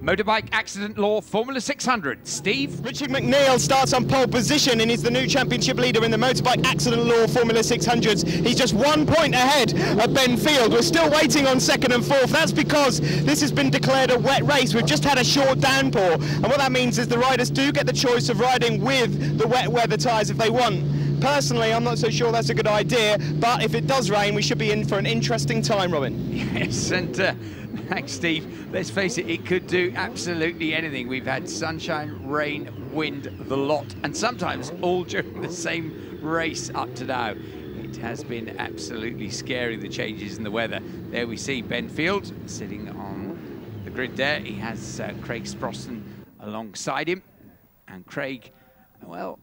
Motorbike Accident Law Formula 600. Steve? Richard McNeil starts on pole position and is the new championship leader in the Motorbike Accident Law Formula 600s. He's just 1 point ahead of Ben Field. We're still waiting on second and fourth. That's because this has been declared a wet race. We've just had a short downpour, and what that means is the riders do get the choice of riding with the wet weather tyres if they want. Personally, I'm not so sure that's a good idea, but if it does rain, we should be in for an interesting time, Robin. Yes, and thanks, Steve. Let's face it, it could do absolutely anything. We've had sunshine, rain, wind, the lot, and sometimes all during the same race up to now. It has been absolutely scary, the changes in the weather. There we see Ben Field sitting on the grid there. He has Craig Sproston alongside him, and Craig, well,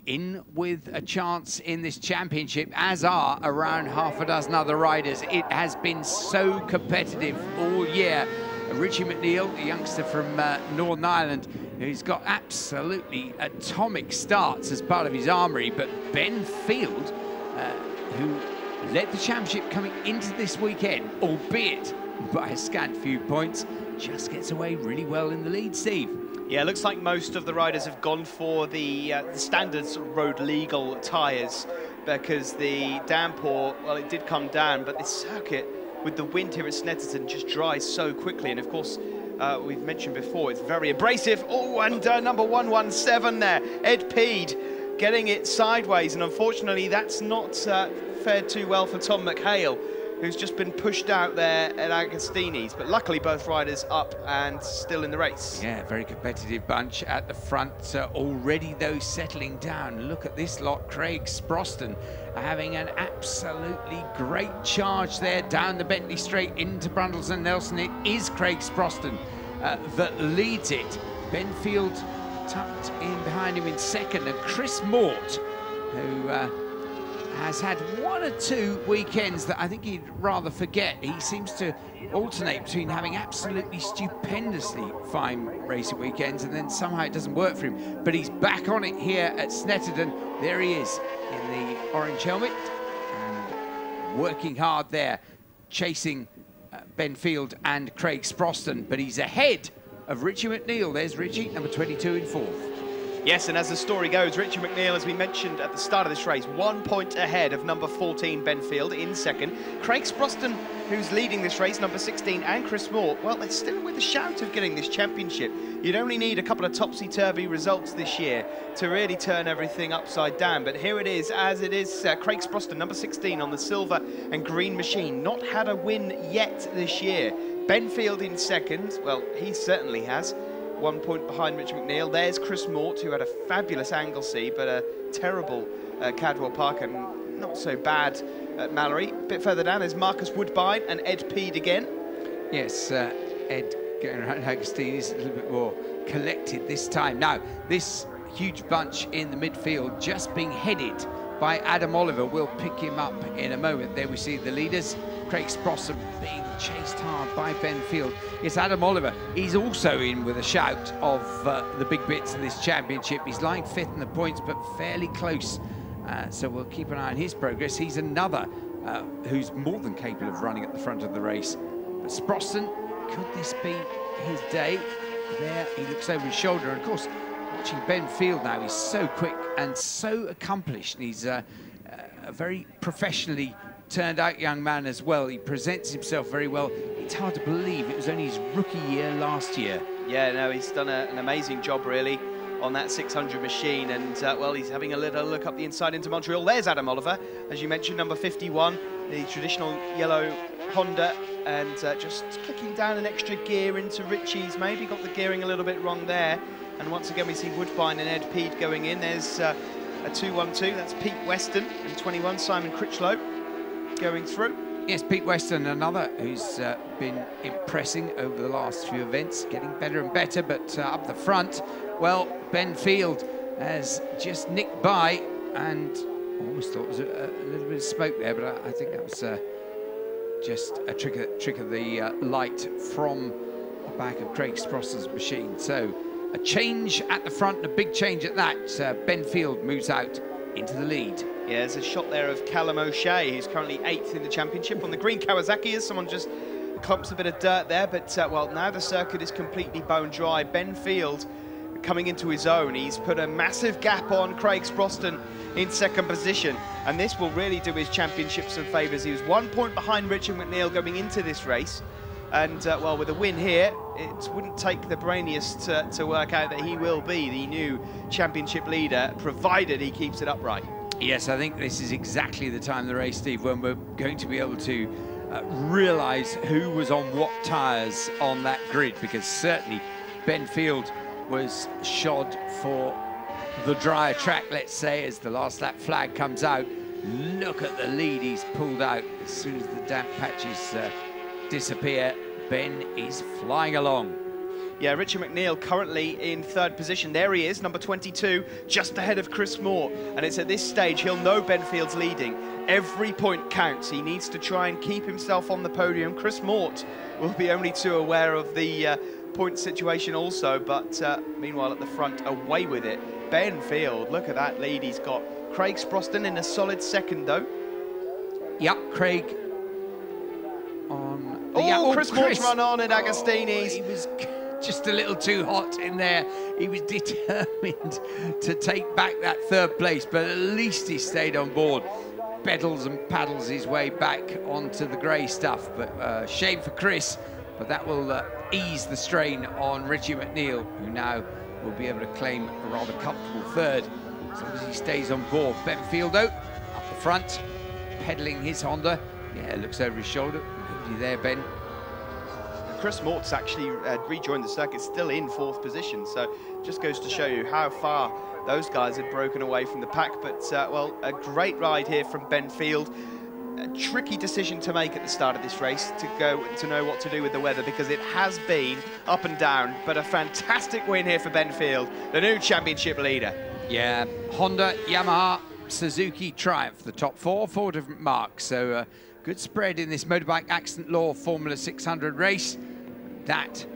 in with a chance in this championship, as are around half a dozen other riders. It has been so competitive all year. Richie McNeil, a youngster from Northern Ireland, who's got absolutely atomic starts as part of his armoury, but Ben Field, who led the championship coming into this weekend, albeit by a scant few points, just gets away really well in the lead, Steve. Yeah, it looks like most of the riders have gone for the standards road legal tyres, because the downpour, well, it did come down, but this circuit with the wind here at Snetterton just dries so quickly. And of course, we've mentioned before, it's very abrasive. Oh, and number 117 there, Ed Peed, getting it sideways. And unfortunately, that's not fared too well for Tom McHale, who's just been pushed out there at Agostini's, but luckily both riders up and still in the race. Yeah, very competitive bunch at the front, already though settling down. Look at this lot, Craig Sproston having an absolutely great charge there down the Bentley Straight into Brundles and Nelson. It is Craig Sproston that leads it. Ben Field tucked in behind him in second, and Chris Mort, who has had one or two weekends that I think he'd rather forget. He seems to alternate between having absolutely stupendously fine racing weekends and then somehow it doesn't work for him. But he's back on it here at Snetterton. There he is in the orange helmet and working hard there, chasing Ben Field and Craig Sproston. But he's ahead of Richie McNeil. There's Richie, number 22 in fourth. Yes, and as the story goes, Richard McNeil, as we mentioned at the start of this race, 1 point ahead of number 14, Ben Field, in second. Craig Sproston, who's leading this race, number 16, and Chris Mort, well, they're still with a shout of getting this championship. You'd only need a couple of topsy-turvy results this year to really turn everything upside down. But here it is, as it is, Craig Sproston, number 16, on the silver and green machine. Not had a win yet this year. Ben Field in second, well, he certainly has. 1 point behind Richard McNeil. There's Chris Mort, who had a fabulous Anglesey, but a terrible Cadwell Park, and not so bad at Mallory. A bit further down, there's Marcus Woodbine and Ed Peed again. Yes, Ed going around Agostini is a little bit more collected this time. Now, this huge bunch in the midfield just being headed by Adam Oliver. We'll pick him up in a moment. There we see the leaders. Craig Sproston being chased hard by Ben Field. It's Adam Oliver. He's also in with a shout of the big bits in this championship. He's lying fifth in the points, but fairly close. So we'll keep an eye on his progress. He's another who's more than capable of running at the front of the race. But Sproston, could this be his day? There, he looks over his shoulder. And of course, watching Ben Field now, he's so quick and so accomplished. And he's a very professionally turned out young man as well. He presents himself very well. It's hard to believe it was only his rookie year last year. Yeah, no, he's done an amazing job really on that 600 machine, and well, he's having a little look up the inside into Montreal. There's Adam Oliver, as you mentioned, number 51, the traditional yellow Honda, and just clicking down an extra gear into Richie's. Maybe got the gearing a little bit wrong there. And once again we see Woodbine and Ed Peed going in. There's a 2-1-2, that's Pete Weston, and 21, Simon Critchlow going through. Yes, Pete Weston, another who's been impressing over the last few events, getting better and better, but up the front, well, Ben Field has just nicked by, and almost thought it was a little bit of smoke there, but I think that was just a trick of the light from the back of Craig Sproston's machine. So a change at the front, and a big change at that. Ben Field moves out into the lead. Yeah, there's a shot there of Callum O'Shea, who's currently 8th in the championship. On the green Kawasaki, as someone just clumps a bit of dirt there, but well, now the circuit is completely bone dry. Ben Field coming into his own. He's put a massive gap on Craig Sproston in second position, and this will really do his championship some favours. He was 1 point behind Richard McNeil going into this race, and well, with a win here, it wouldn't take the brainiest to work out that he will be the new championship leader, provided he keeps it upright. Yes, I think this is exactly the time of the race, Steve, when we're going to be able to realise who was on what tyres on that grid, because certainly Ben Field was shod for the drier track, let's say, as the last lap flag comes out. Look at the lead he's pulled out. As soon as the damp patches disappear, Ben is flying along. Yeah, Richard McNeil currently in third position. There he is, number 22, just ahead of Chris Moore. And it's at this stage he'll know Ben Field's leading. Every point counts. He needs to try and keep himself on the podium. Chris Mort will be only too aware of the point situation also, but meanwhile at the front, away with it. Ben Field, look at that lead he's got. Craig Sproston in a solid second though. Yep, Craig on... Oh, Chris Mort's run on at Agostini's. He was just a little too hot in there. He was determined to take back that third place, but at least he stayed on board. Pedals and paddles his way back onto the grey stuff, but shame for Chris, but that will ease the strain on Richie McNeil, who now will be able to claim a rather comfortable third, as long as he stays on board. Ben Field, though, up the front, pedalling his Honda. Yeah, looks over his shoulder. Good there, Ben. Chris Mort's actually rejoined the circuit, still in fourth position, so just goes to show you how far those guys had broken away from the pack. But well, a great ride here from Ben Field. A tricky decision to make at the start of this race, to know what to do with the weather, because it has been up and down, but a fantastic win here for Ben Field, the new championship leader. Yeah, Honda, Yamaha, Suzuki, Triumph, the top four different marks, so good spread in this motorbike accident law Formula 600 race. That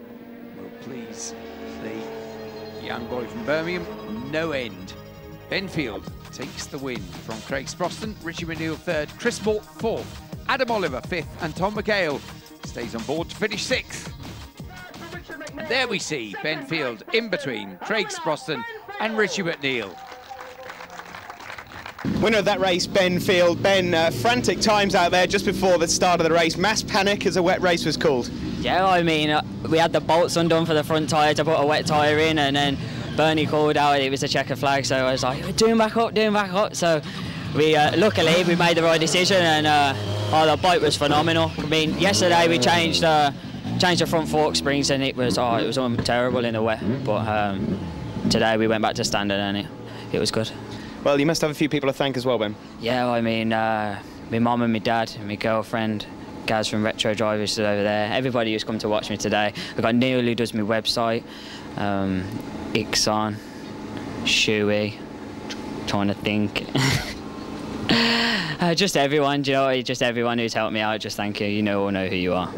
will please the young boy from Birmingham no end. Ben Field takes the win from Craig Sproston, Richie McNeil third, Chris Mort fourth, Adam Oliver fifth, and Tom McHale stays on board to finish sixth. And there we see Ben Field in between Craig Sproston and Richie McNeil. Winner of that race, Ben Field. Ben, frantic times out there just before the start of the race. Mass panic as a wet race was called. Yeah, I mean, we had the bolts undone for the front tyre to put a wet tyre in, and then Bernie called out it was a checker flag, so I was like, doing back up. So we luckily we made the right decision, and the bike was phenomenal. I mean, yesterday we changed the front fork springs, and it was terrible in the wet. But today we went back to standard, and it was good. Well, you must have a few people to thank as well, Ben. Yeah, I mean, my mum and my dad and my girlfriend, Gaz from Retro Drivers is over there. Everybody who's come to watch me today. I've got Neil who does my website, Ixon, Shuey, trying to think. Just everyone, you know, just everyone who's helped me out, just thank you. You all know who you are.